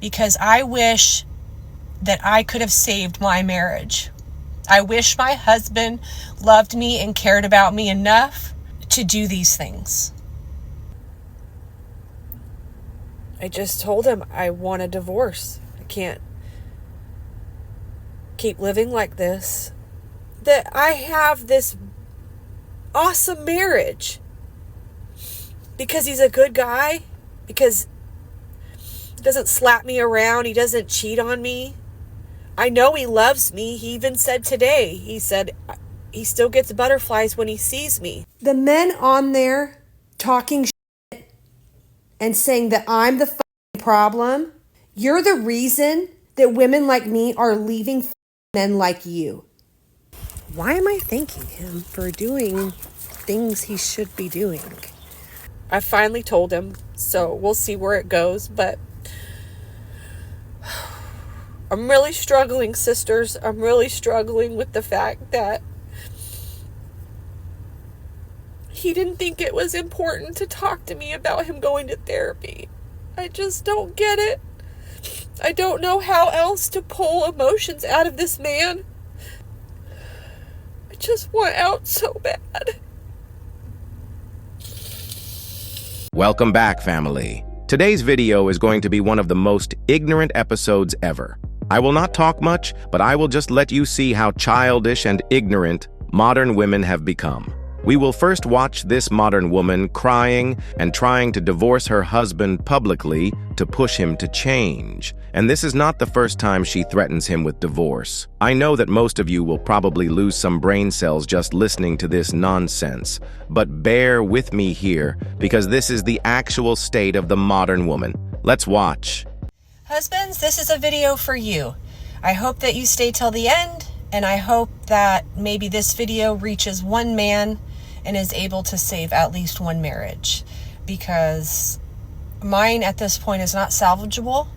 because I wish that I could have saved my marriage. I wish my husband loved me and cared about me enough to do these things. I just told him I want a divorce. I can't keep living like this. That I have this awesome marriage because he's a good guy, because he doesn't slap me around, he doesn't cheat on me. I know he loves me. He even said today, he said he still gets butterflies when he sees me. The men on there talking shit and saying that I'm the problem, you're the reason that women like me are leaving men like you. Why am I thanking him for doing things he should be doing? I finally told him, so we'll see where it goes, but I'm really struggling, sisters. I'm really struggling with the fact that he didn't think it was important to talk to me about him going to therapy. I just don't get it. I don't know how else to pull emotions out of this man. I just want out so bad. Welcome back, family. Today's video is going to be one of the most ignorant episodes ever. I will not talk much, but I will just let you see how childish and ignorant modern women have become. We will first watch this modern woman crying and trying to divorce her husband publicly to push him to change. And this is not the first time she threatens him with divorce. I know that most of you will probably lose some brain cells just listening to this nonsense, but bear with me here because this is the actual state of the modern woman. Let's watch. Husbands, this is a video for you. I hope that you stay till the end, and I hope that maybe this video reaches one man and is able to save at least one marriage, because mine at this point is not salvageable.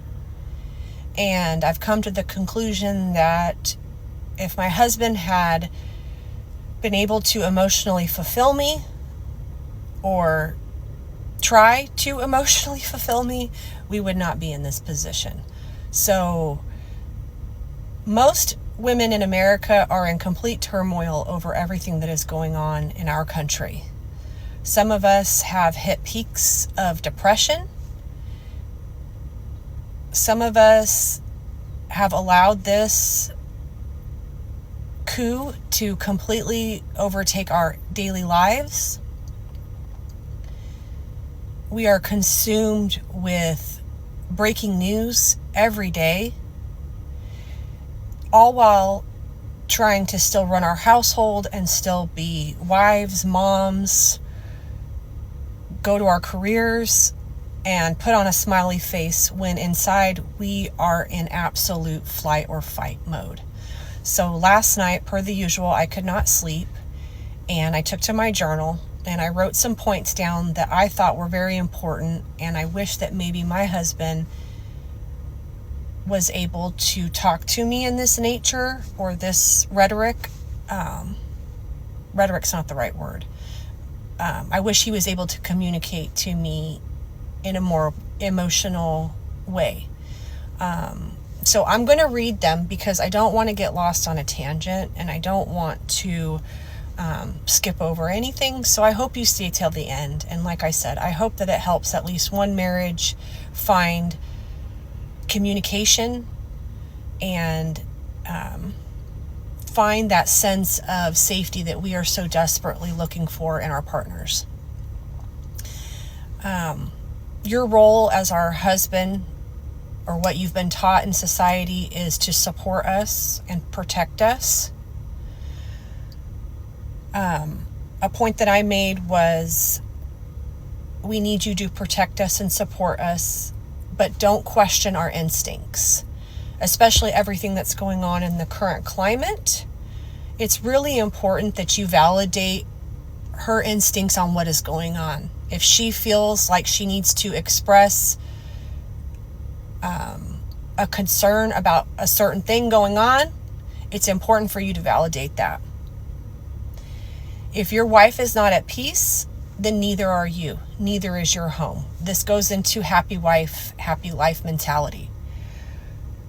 And I've come to the conclusion that if my husband had been able to emotionally fulfill me or try to emotionally fulfill me, we would not be in this position. So most women in America are in complete turmoil over everything that is going on in our country. Some of us have hit peaks of depression. Some of us have allowed this coup to completely overtake our daily lives. We are consumed with breaking news every day, all while trying to still run our household and still be wives, moms, go to our careers, and put on a smiley face when inside we are in absolute flight or fight mode. So last night, per the usual, I could not sleep, and I took to my journal and I wrote some points down that I thought were very important, and I wish that maybe my husband was able to talk to me in this nature or this rhetoric. Rhetoric's not the right word. I wish he was able to communicate to me in a more emotional way. So I'm going to read them because I don't want to get lost on a tangent and I don't want to skip over anything. So I hope you stay till the end. And like I said, I hope that it helps at least one marriage find communication and find that sense of safety that we are so desperately looking for in our partners. Your role as our husband, or what you've been taught in society, is to support us and protect us. A point that I made was, we need you to protect us and support us, but don't question our instincts, especially everything that's going on in the current climate. It's really important that you validate her instincts on what is going on. If she feels like she needs to express a concern about a certain thing going on, it's important for you to validate that. If your wife is not at peace, then neither are you. Neither is your home. This goes into happy wife, happy life mentality.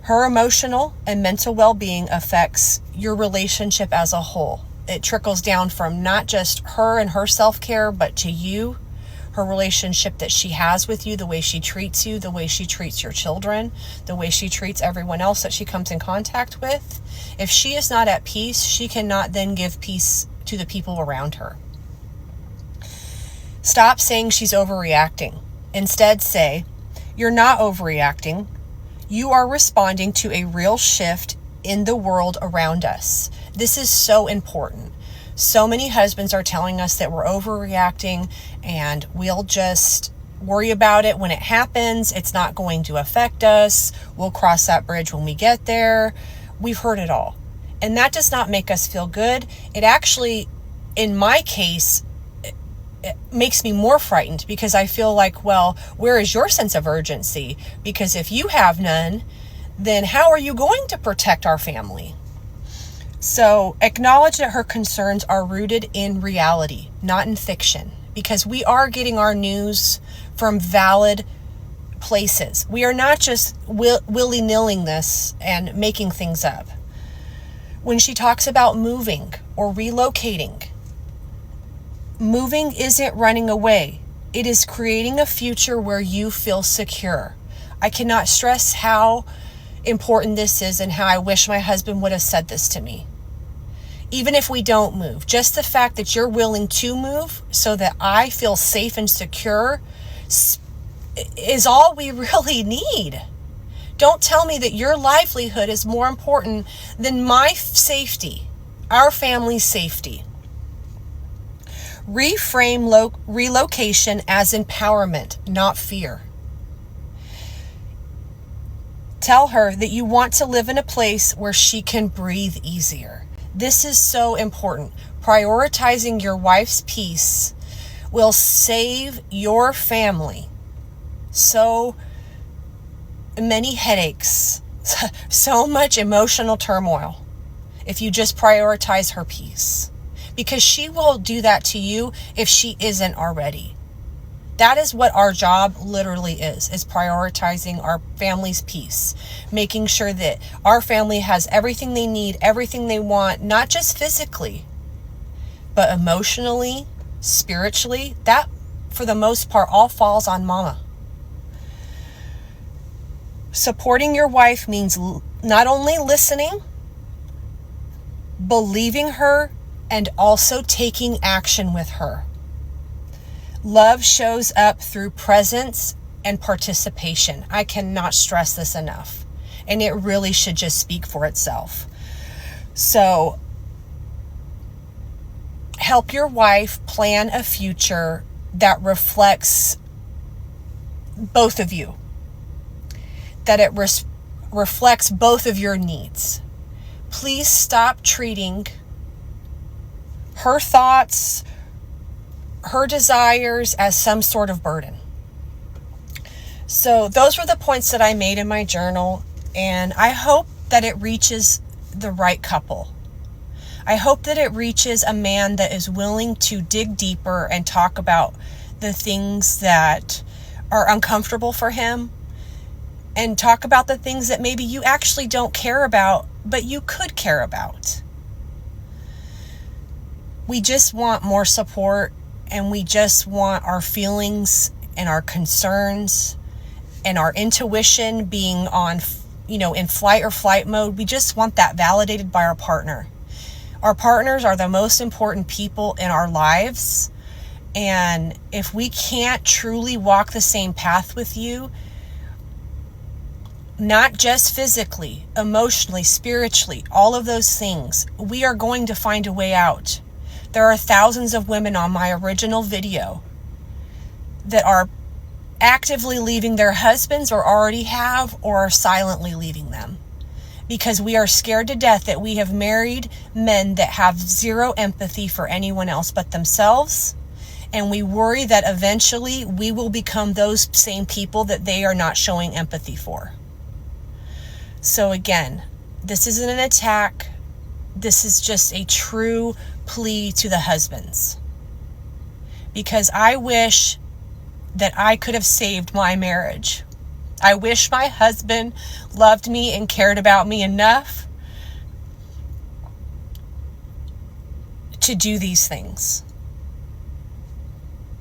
Her emotional and mental well-being affects your relationship as a whole. It trickles down from not just her and her self-care, but to you, her relationship that she has with you, the way she treats you, the way she treats your children, the way she treats everyone else that she comes in contact with. If she is not at peace, she cannot then give peace to the people around her. Stop saying she's overreacting. Instead, say, you're not overreacting. You are responding to a real shift in the world around us. This is so important. So many husbands are telling us that we're overreacting and we'll just worry about it when it happens. It's not going to affect us. We'll cross that bridge when we get there. We've heard it all. And that does not make us feel good. It actually, in my case, it makes me more frightened because I feel like, well, where is your sense of urgency? Because if you have none, then how are you going to protect our family? So acknowledge that her concerns are rooted in reality, not in fiction, because we are getting our news from valid places. We are not just willy-nilling this and making things up. When she talks about moving or relocating, moving isn't running away. It is creating a future where you feel secure. I cannot stress how important this is and how I wish my husband would have said this to me. Even if we don't move, just the fact that you're willing to move so that I feel safe and secure is all we really need. Don't tell me that your livelihood is more important than my safety, our family's safety. Reframe relocation as empowerment, not fear. Tell her that you want to live in a place where she can breathe easier. This is so important. Prioritizing your wife's peace will save your family so many headaches, so much emotional turmoil if you just prioritize her peace. Because she will do that to you if she isn't already. That is what our job literally is prioritizing our family's peace. Making sure that our family has everything they need, everything they want, not just physically, but emotionally, spiritually. That, for the most part, all falls on mama. Supporting your wife means not only listening, believing her, and also taking action with her. Love shows up through presence and participation. I cannot stress this enough. And it really should just speak for itself. So, help your wife plan a future that reflects both of you. That it reflects both of your needs. Please stop treating her thoughts, her desires as some sort of burden. So those were the points that I made in my journal, and I hope that it reaches the right couple. I hope that it reaches a man that is willing to dig deeper and talk about the things that are uncomfortable for him, and talk about the things that maybe you actually don't care about, but you could care about. We just want more support, and we just want our feelings and our concerns and our intuition being on, in flight or flight mode. We just want that validated by our partner. Our partners are the most important people in our lives. And if we can't truly walk the same path with you, not just physically, emotionally, spiritually, all of those things, we are going to find a way out. There are thousands of women on my original video that are actively leaving their husbands, or already have, or are silently leaving them. Because we are scared to death that we have married men that have zero empathy for anyone else but themselves. And we worry that eventually we will become those same people that they are not showing empathy for. So again, this isn't an attack. This is just a true plea to the husbands. Because I wish that I could have saved my marriage. I wish my husband loved me and cared about me enough to do these things.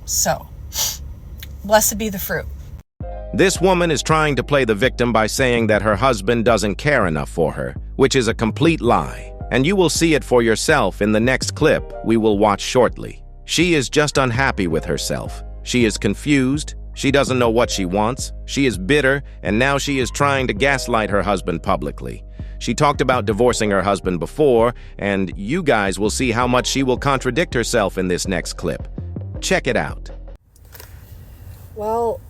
So, blessed be the fruit. This woman is trying to play the victim by saying that her husband doesn't care enough for her, which is a complete lie. And you will see it for yourself in the next clip we will watch shortly. She is just unhappy with herself. She is confused. She doesn't know what she wants. She is bitter, and now she is trying to gaslight her husband publicly. She talked about divorcing her husband before, and you guys will see how much she will contradict herself in this next clip. Check it out. Well,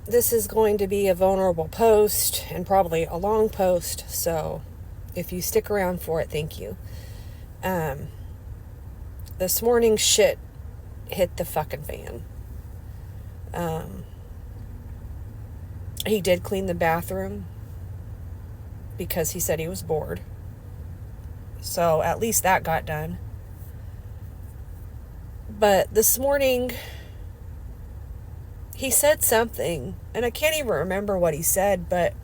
this is going to be a vulnerable post and probably a long post, so if you stick around for it, thank you. This morning shit hit the fucking fan. He did clean the bathroom because he said he was bored. So at least that got done. But this morning, he said something, and I can't even remember what he said, but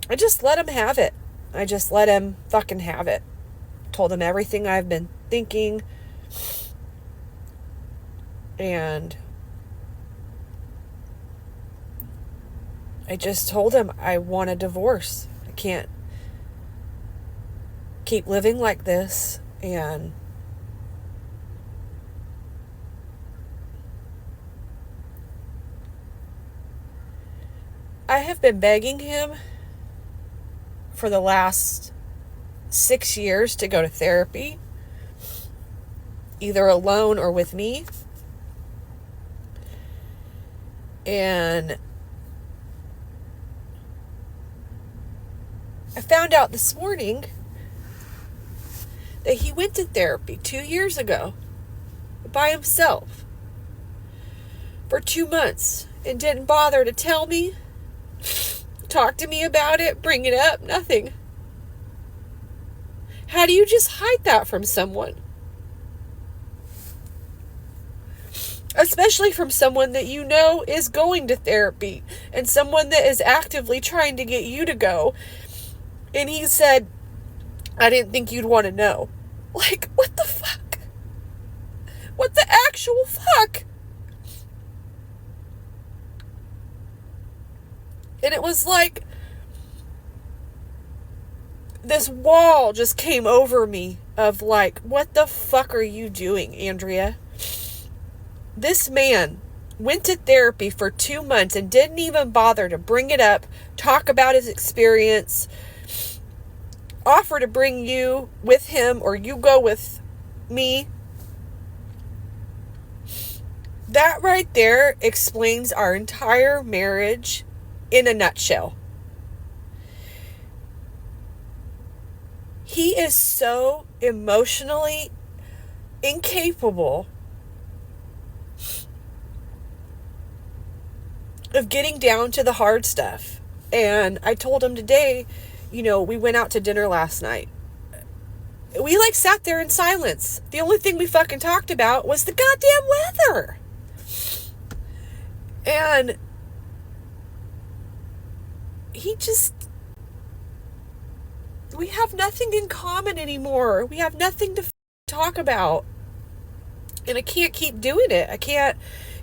I just let him have it. I just let him fucking have it. Told him everything I've been thinking. And I just told him I want a divorce. I can't keep living like this. And I have been begging him for the last 6 years to go to therapy, either alone or with me. And I found out this morning that he went to therapy 2 years ago by himself for 2 months and didn't bother to tell me, talk to me about it, bring it up, nothing. How do you just hide that from someone? Especially from someone that you know is going to therapy and someone that is actively trying to get you to go. And he said, I didn't think you'd want to know. Like, what the fuck? What the actual fuck? And it was like this wall just came over me of like, what the fuck are you doing, Andrea? This man went to therapy for 2 months and didn't even bother to bring it up, talk about his experience, offer to bring you with him or you go with me. That right there explains our entire marriage in a nutshell. He is so emotionally incapable of getting down to the hard stuff. And I told him today, you know, we went out to dinner last night. We like sat there in silence. The only thing we fucking talked about was the goddamn weather. And he just, we have nothing in common anymore. We have nothing to talk about. And I can't keep doing it. I can't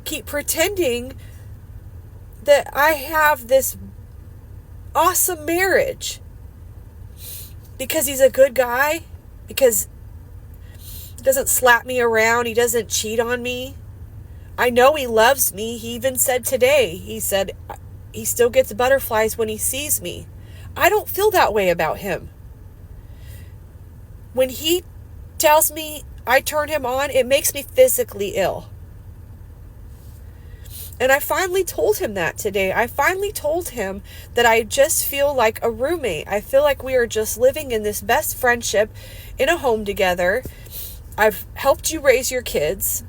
keep pretending that I have this awesome marriage because he's a good guy, because he doesn't slap me around, he doesn't cheat on me. I know he loves me. He even said today, he said he still gets butterflies when he sees me. I don't feel that way about him. When he tells me I turn him on, it makes me physically ill. And I finally told him that today. I finally told him that I just feel like a roommate. I feel like we are just living in this best friendship in a home together. I've helped you raise your kids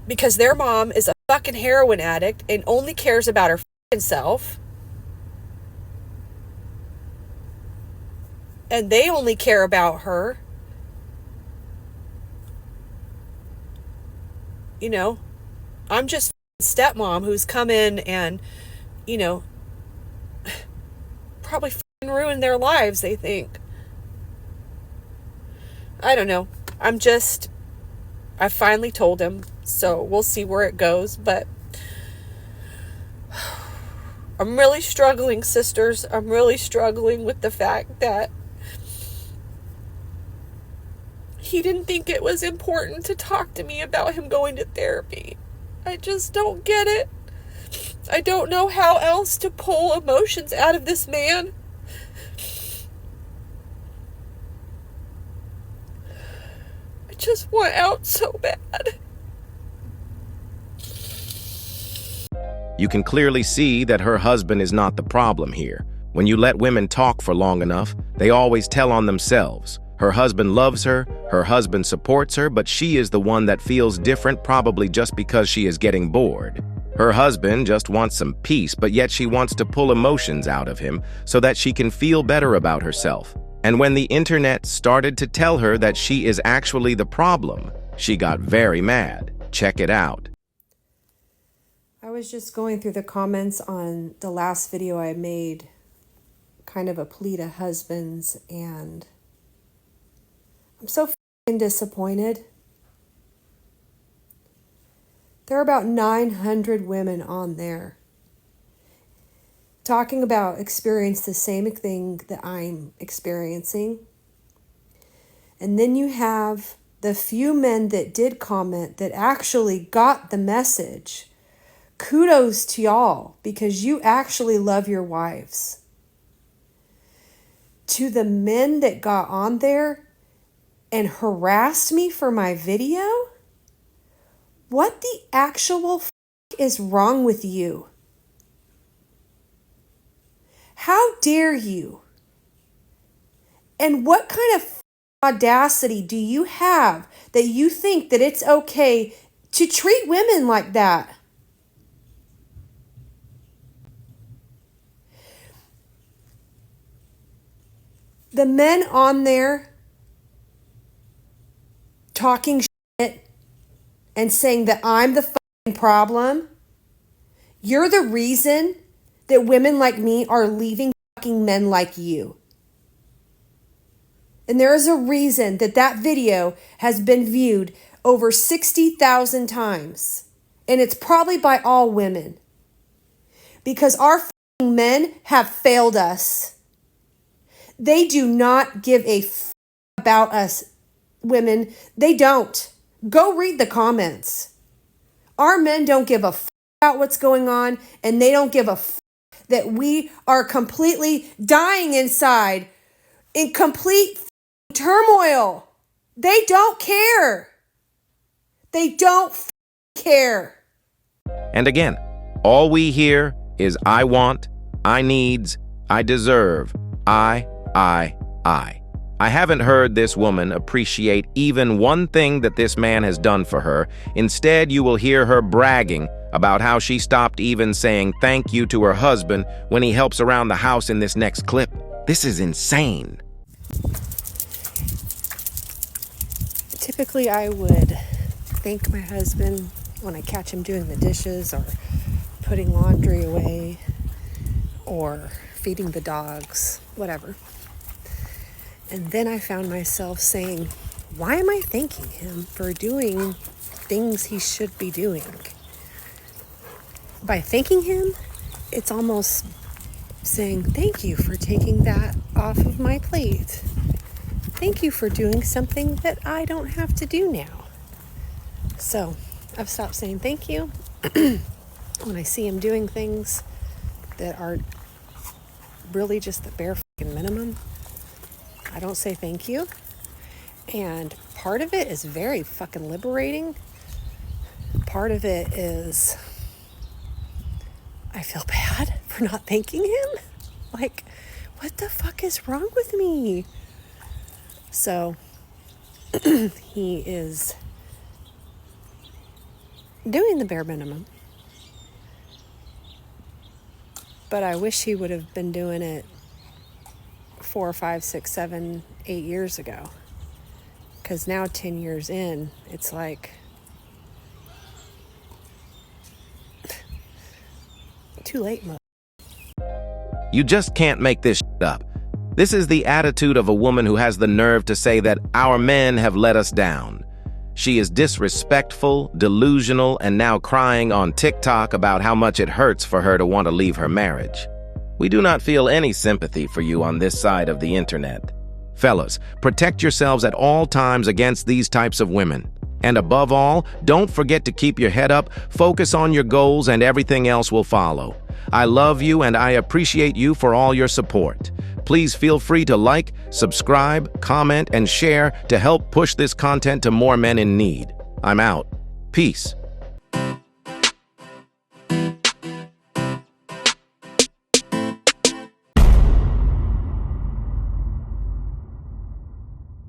because their mom is a fucking heroin addict and only cares about her fucking self. And they only care about her. You know, I'm just stepmom who's come in and, you know, probably ruined their lives, they think. I don't know. I finally told him, so we'll see where it goes, but I'm really struggling, sisters. I'm really struggling with the fact that he didn't think it was important to talk to me about him going to therapy. I just don't get it. I don't know how else to pull emotions out of this man. I just want out so bad. You can clearly see that her husband is not the problem here. When you let women talk for long enough, they always tell on themselves. Her husband loves her husband supports her, but she is the one that feels different, probably just because she is getting bored. Her husband just wants some peace, but yet she wants to pull emotions out of him so that she can feel better about herself. And when the internet started to tell her that she is actually the problem, she got very mad. Check it out. I was just going through the comments on the last video I made, kind of a plea to husbands, and I'm so f***ing disappointed. There are about 900 women on there talking about experience the same thing that I'm experiencing. And then you have the few men that did comment that actually got the message. Kudos to y'all, because you actually love your wives. To the men that got on there and harassed me for my video, what the actual f*** is wrong with you? How dare you? And what kind of audacity do you have that you think that it's okay to treat women like that? The men on there talking shit and saying that I'm the fucking problem, you're the reason that women like me are leaving fucking men like you. And there is a reason that that video has been viewed over 60,000 times. And it's probably by all women. Because our fucking men have failed us. They do not give a f*** about us, women. They don't. Go read the comments. Our men don't give a f*** about what's going on, and they don't give a f*** that we are completely dying inside in complete turmoil. They don't care. They don't care. And again, all we hear is I want, I needs, I deserve, I haven't heard this woman appreciate even one thing that this man has done for her. Instead, you will hear her bragging about how she stopped even saying thank you to her husband when he helps around the house in this next clip. This is insane. Typically, I would thank my husband when I catch him doing the dishes or putting laundry away or feeding the dogs, whatever. And then I found myself saying, why am I thanking him for doing things he should be doing? By thanking him, it's almost saying, thank you for taking that off of my plate. Thank you for doing something that I don't have to do now. So I've stopped saying thank you. When I see him doing things that are really just the bare fucking minimum, I don't say thank you. And part of it is very fucking liberating. Part of it is I feel bad for not thanking him. Like, what the fuck is wrong with me? So he is doing the bare minimum. But I wish he would have been doing it 4, 5, 6, 7, 8 years ago. Because now 10 years in, it's like, Too late, Mo. You just can't make this up. This is the attitude of a woman who has the nerve to say that our men have let us down. She is disrespectful, delusional, and now crying on TikTok about how much it hurts for her to want to leave her marriage. We do not feel any sympathy for you on this side of the internet. Fellas, protect yourselves at all times against these types of women. And above all, don't forget to keep your head up, focus on your goals, and everything else will follow. I love you and I appreciate you for all your support. Please feel free to like, subscribe, comment, and share to help push this content to more men in need. I'm out. Peace.